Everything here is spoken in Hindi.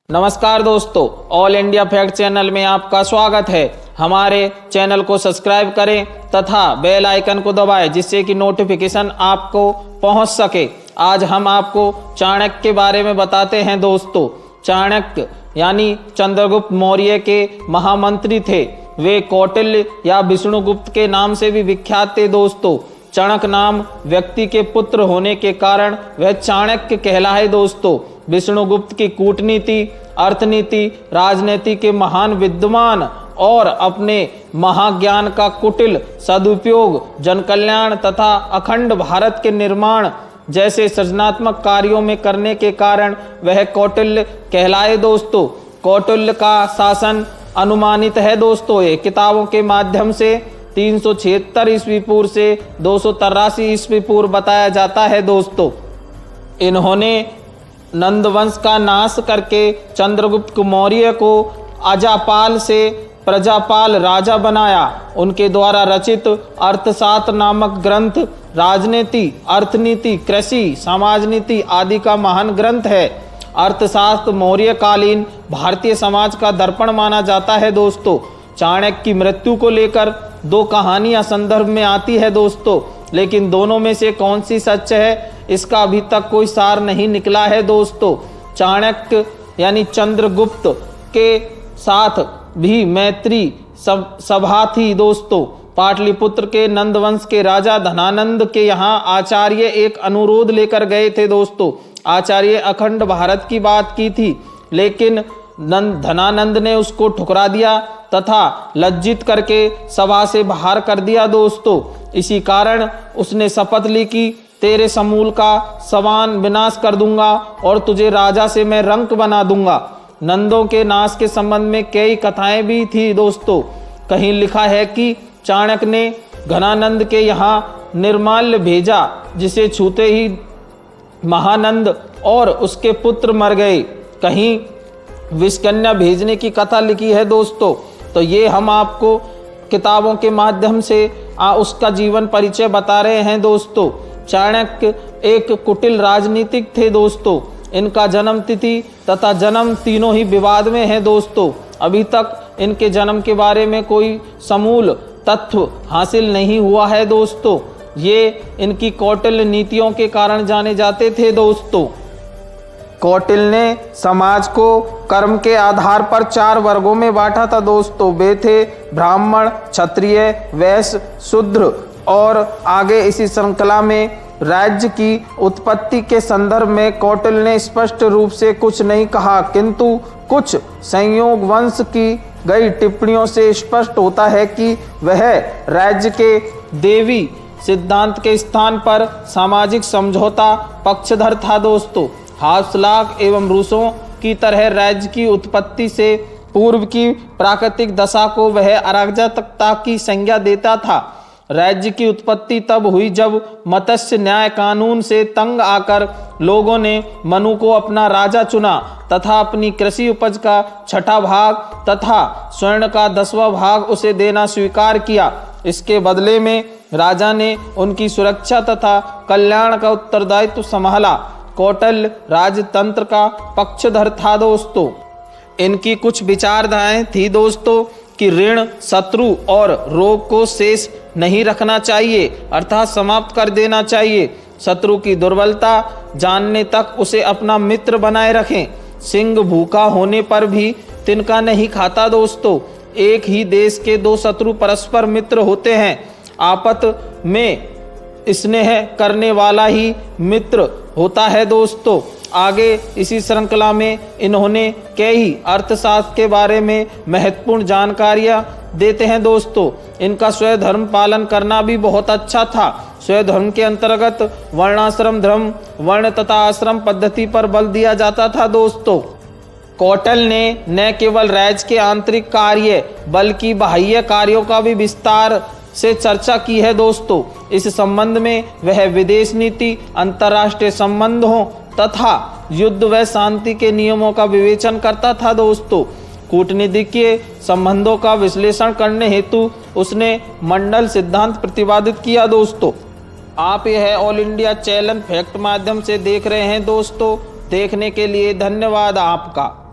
नमस्कार दोस्तों, ऑल इंडिया फैक्ट चैनल में आपका स्वागत है। हमारे चैनल को सब्सक्राइब करें तथा बेल आइकन को दबाएं जिससे कि नोटिफिकेशन आपको पहुंच सके। आज हम आपको चाणक्य के बारे में बताते हैं दोस्तों। चाणक्य यानी चंद्रगुप्त मौर्य के महामंत्री थे। वे कौटिल्य या विष्णुगुप्त के नाम से भी विख्यात थे दोस्तों। चाणक्य नाम व्यक्ति के पुत्र होने के कारण वह चाणक्य कहलाए दोस्तों। विष्णुगुप्त की कूटनीति, अर्थनीति, राजनीति के महान विद्वान और अपने महाज्ञान का कुटिल सदुपयोग जनकल्याण तथा अखंड भारत के निर्माण जैसे सृजनात्मक कार्यों में करने के कारण वह कौटिल्य कहलाए दोस्तों। कौटिल्य का शासन अनुमानित है दोस्तों। ये किताबों के माध्यम से 376 ईस्वी पूर्व से 283 ईस्वी पूर्व बताया जाता है दोस्तों। इन्होंने नंदवंश का नाश करके चंद्रगुप्त मौर्य को अजापाल से प्रजापाल राजा बनाया। उनके द्वारा रचित अर्थशास्त्र नामक ग्रंथ राजनीति, अर्थनीति, कृषि, समाजनीति आदि का महान ग्रंथ है। अर्थशास्त्र मौर्यकालीन भारतीय समाज का दर्पण माना जाता है दोस्तों। चाणक्य की मृत्यु को लेकर दो कहानियां संदर्भ में आती है दोस्तों, लेकिन दोनों में से कौन सी सच है इसका अभी तक कोई सार नहीं निकला है दोस्तों। चाणक्य यानी चंद्रगुप्त के साथ भी मैत्री सभा थी दोस्तों। पाटलिपुत्र के नंदवंश के राजा धनानंद के यहाँ आचार्य एक अनुरोध लेकर गए थे दोस्तों। आचार्य अखंड भारत की बात की थी, लेकिन धनानंद ने उसको ठुकरा दिया तथा लज्जित करके सभा से बाहर कर दिया दोस्तों। इसी कारण उसने शपथ ली कि तेरे समूल का समान विनाश कर दूंगा और तुझे राजा से मैं रंक बना दूंगा। नंदों के नाश के संबंध में कई कथाएं भी थी दोस्तों। कहीं लिखा है कि चाणक्य ने घनानंद के यहाँ निर्माल्य भेजा, जिसे छूते ही महानंद और उसके पुत्र मर गए। कहीं विषकन्या भेजने की कथा लिखी है दोस्तों। तो ये हम आपको किताबों के माध्यम से उसका जीवन परिचय बता रहे हैं दोस्तों। चाणक्य एक कुटिल राजनीतिक थे दोस्तों। इनका जन्म तिथि तथा जन्म तीनों ही विवाद में है दोस्तों। अभी तक इनके जन्म के बारे में कोई समूल तथ्य हासिल नहीं हुआ है दोस्तों। ये इनकी कौटिल्य नीतियों के कारण जाने जाते थे दोस्तों। कौटिल्य ने समाज को कर्म के आधार पर 4 वर्गों में बांटा था दोस्तों। वे थे ब्राह्मण, क्षत्रिय, वैश्य, शूद्र। और आगे इसी श्रृंखला में राज्य की उत्पत्ति के संदर्भ में कौटिल्य ने स्पष्ट रूप से कुछ नहीं कहा, किंतु कुछ संयोग वंश की गई टिप्पणियों से स्पष्ट होता है कि वह राज्य के देवी सिद्धांत के स्थान पर सामाजिक समझौता पक्षधर था दोस्तों। हास्लाक एवं रूसों की तरह राज्य की उत्पत्ति से पूर्व की प्राकृतिक दशा को वह अराजकता की संज्ञा देता था। राज्य की उत्पत्ति तब हुई जब मत्स्य न्याय कानून से तंग आकर लोगों ने मनु को अपना राजा चुना तथा अपनी कृषि उपज का 6वां भाग तथा स्वर्ण का 10वां भाग उसे देना स्वीकार किया। इसके बदले में राजा ने उनकी सुरक्षा तथा कल्याण का उत्तरदायित्व संभाला। कौटिल्य राजतंत्र का पक्षधर था दोस्तों। इनकी कुछ विचारधाराएं थी दोस्तों कि ऋण, शत्रु और रोग को शेष नहीं रखना चाहिए, अर्थात समाप्त कर देना चाहिए। शत्रु की दुर्बलता जानने तक उसे अपना मित्र बनाए रखें। सिंह भूखा होने पर भी तिनका नहीं खाता दोस्तों। एक ही देश के 2 शत्रु परस्पर मित्र होते हैं। आपत में स्नेह करने वाला ही मित्र होता है दोस्तों। आगे इसी श्रृंखला में इन्होंने कई अर्थशास्त्र के बारे में महत्वपूर्ण जानकारियां देते हैं दोस्तों। इनका स्वधर्म पालन करना भी बहुत अच्छा था। स्वधर्म के अंतर्गत वर्णाश्रम धर्म, वर्ण तथा आश्रम पद्धति पर बल दिया जाता था दोस्तों। कौटिल्य ने न केवल राज्य के आंतरिक कार्य बल्कि बाह्य कार्यों का भी विस्तार से चर्चा की है दोस्तों। इस संबंध में वह विदेश नीति, अंतर्राष्ट्रीय संबंधों तथा युद्ध व शांति के नियमों का विवेचन करता था दोस्तों। कूटनीतिकीय संबंधों का विश्लेषण करने हेतु उसने मंडल सिद्धांत प्रतिपादित किया दोस्तों। आप यह ऑल इंडिया चैनल फैक्ट माध्यम से देख रहे हैं दोस्तों। देखने के लिए धन्यवाद आपका।